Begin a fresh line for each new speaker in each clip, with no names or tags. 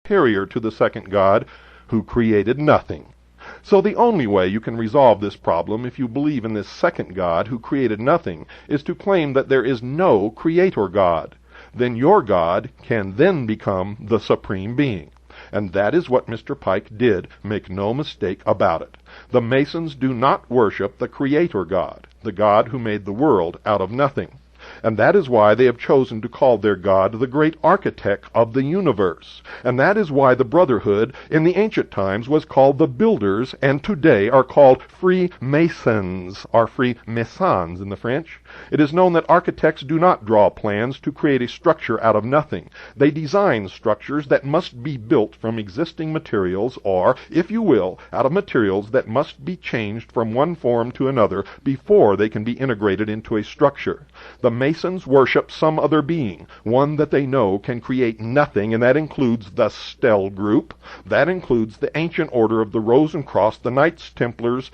superior to the second God, who created nothing. So the only way you can resolve this problem, if you believe in this second God who created nothing, is to claim that there is no creator God. Then your God can then become the supreme being. And that is what Mr. Pike did. Make no mistake about it. The Masons do not worship the creator God, the God who made the world out of nothing. And that is why they have chosen to call their God the great architect of the universe. And that is why the Brotherhood in the ancient times was called the Builders, and today are called Freemasons, or Freemasons in the French. It is known that architects do not draw plans to create a structure out of nothing. They design structures that must be built from existing materials, or, if you will, out of materials that must be changed from one form to another before they can be integrated into a structure. The Masons worship some other being, one that they know can create nothing, and that includes the Stell group. That includes the ancient order of the Rose and Cross, the Knights Templars,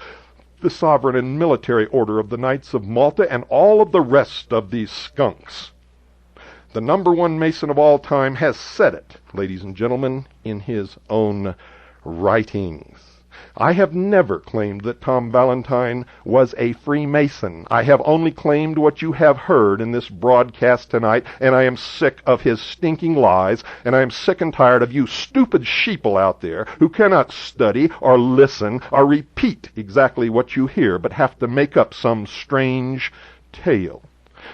the sovereign and military order of the Knights of Malta, and all of the rest of these skunks. The number one Mason of all time has said it, ladies and gentlemen, in his own writings. I have never claimed that Tom Valentine was a Freemason. I have only claimed what you have heard in this broadcast tonight, and I am sick of his stinking lies, and I am sick and tired of you stupid sheeple out there who cannot study or listen or repeat exactly what you hear, but have to make up some strange tale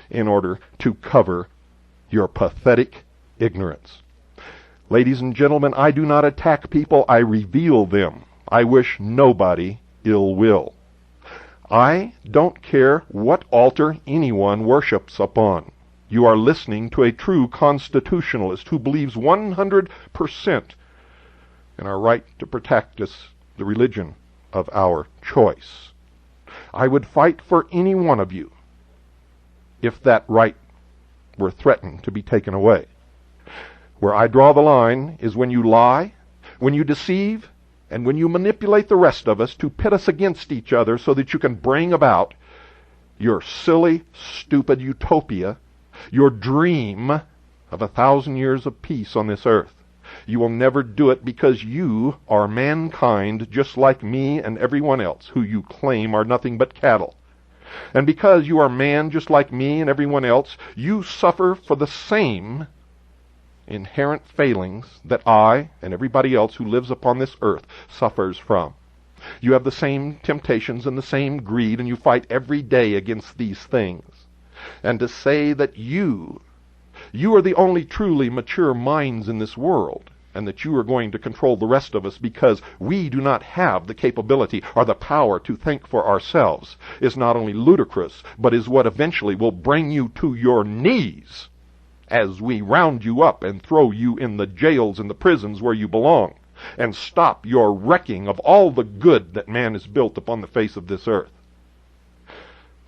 in order to cover your pathetic ignorance. Ladies and gentlemen, I do not attack people, I reveal them. I wish nobody ill will. I don't care what altar anyone worships upon. You are listening to a true constitutionalist who believes 100% in our right to practice the religion of our choice. I would fight for any one of you if that right were threatened to be taken away. Where I draw the line is when you lie, when you deceive, and when you manipulate the rest of us to pit us against each other so that you can bring about your silly, stupid utopia, your dream of 1,000 years of peace on this earth. You will never do it because you are mankind just like me and everyone else who you claim are nothing but cattle. And because you are man just like me and everyone else, you suffer for the same inherent failings that I and everybody else who lives upon this earth suffers from. You have the same temptations and the same greed, and you fight every day against these things. And to say that you are the only truly mature minds in this world, and that you are going to control the rest of us because we do not have the capability or the power to think for ourselves, is not only ludicrous, but is what eventually will bring you to your knees as we round you up and throw you in the jails and the prisons where you belong, and stop your wrecking of all the good that man has built upon the face of this earth.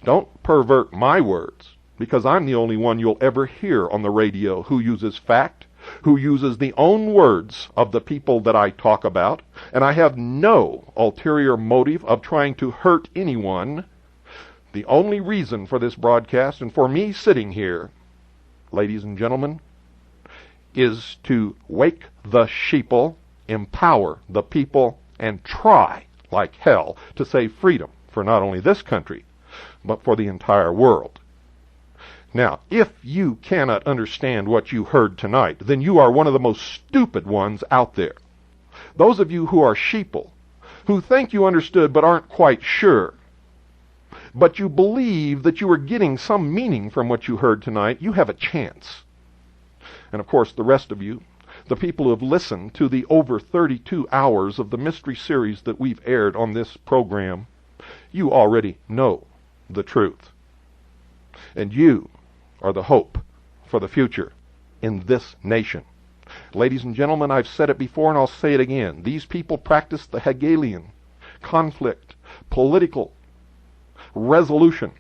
Don't pervert my words, because I'm the only one you'll ever hear on the radio who uses fact, who uses the own words of the people that I talk about, and I have no ulterior motive of trying to hurt anyone. The only reason for this broadcast and for me sitting here, ladies and gentlemen, is to wake the sheeple, empower the people, and try, like hell, to save freedom for not only this country, but for the entire world. Now, if you cannot understand what you heard tonight, then you are one of the most stupid ones out there. Those of you who are sheeple, who think you understood but aren't quite sure, but you believe that you are getting some meaning from what you heard tonight, you have a chance. And of course, the rest of you, the people who have listened to the over 32 hours of the mystery series that we've aired on this program, you already know the truth. And you are the hope for the future in this nation. Ladies and gentlemen, I've said it before and I'll say it again. These people practice the Hegelian conflict, political resolution,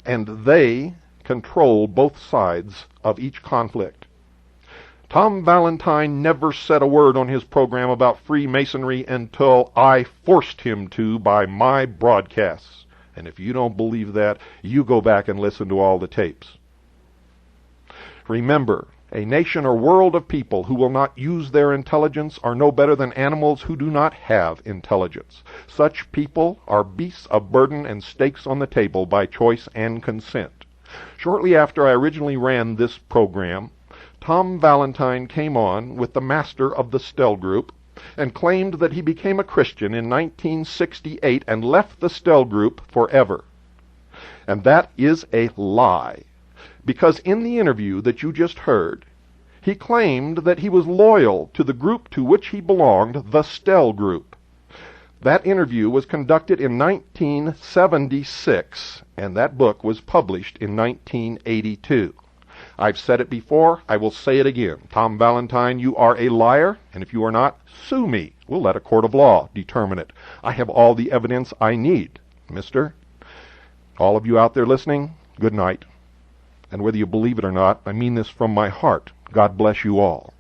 and they control both sides of each conflict. Tom Valentine never said a word on his program about Freemasonry until I forced him to by my broadcasts. And if you don't believe that, you go back and listen to all the tapes. Remember, A nation or world of people who will not use their intelligence are no better than animals who do not have intelligence. Such people are beasts of burden and stakes on the table by choice and consent. Shortly after I originally ran this program, Tom Valentine came on with the master of the Stell Group and claimed that he became a Christian in 1968 and left the Stell Group forever. And that is a lie, because in the interview that you just heard, he claimed that he was loyal to the group to which he belonged, the Stell Group. That interview was conducted in 1976, and that book was published in 1982. I've said it before, I will say it again. Tom Valentine, you are a liar, and if you are not, sue me. We'll let a court of law determine it. I have all the evidence I need, mister. All of you out there listening, good night. And whether you believe it or not, I mean this from my heart. God bless you all.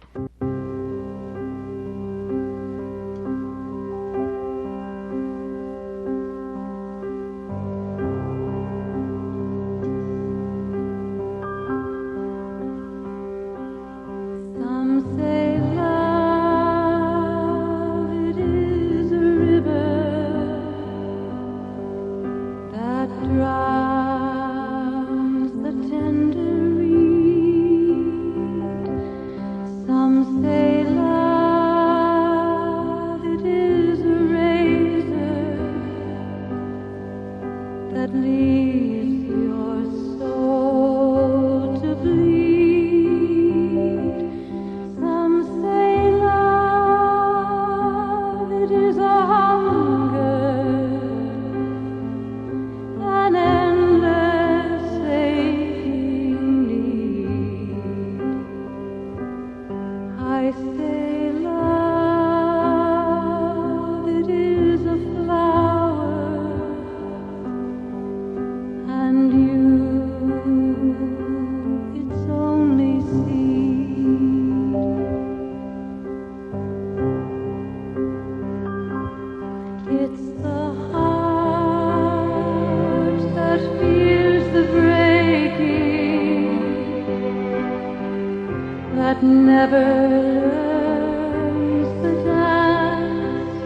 Some say love, it is a river that drowns the tender reed. Some say love, it is a razor that leaves your soul to bleed. Some say love, it is a hunger, an endless aching need. I say love, it is a flower, and you, its only seed. It's the heart that fears the breaking, that never learns the dance.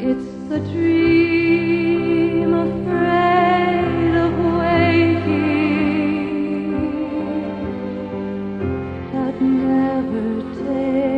It's the dream afraid of waking, that never takes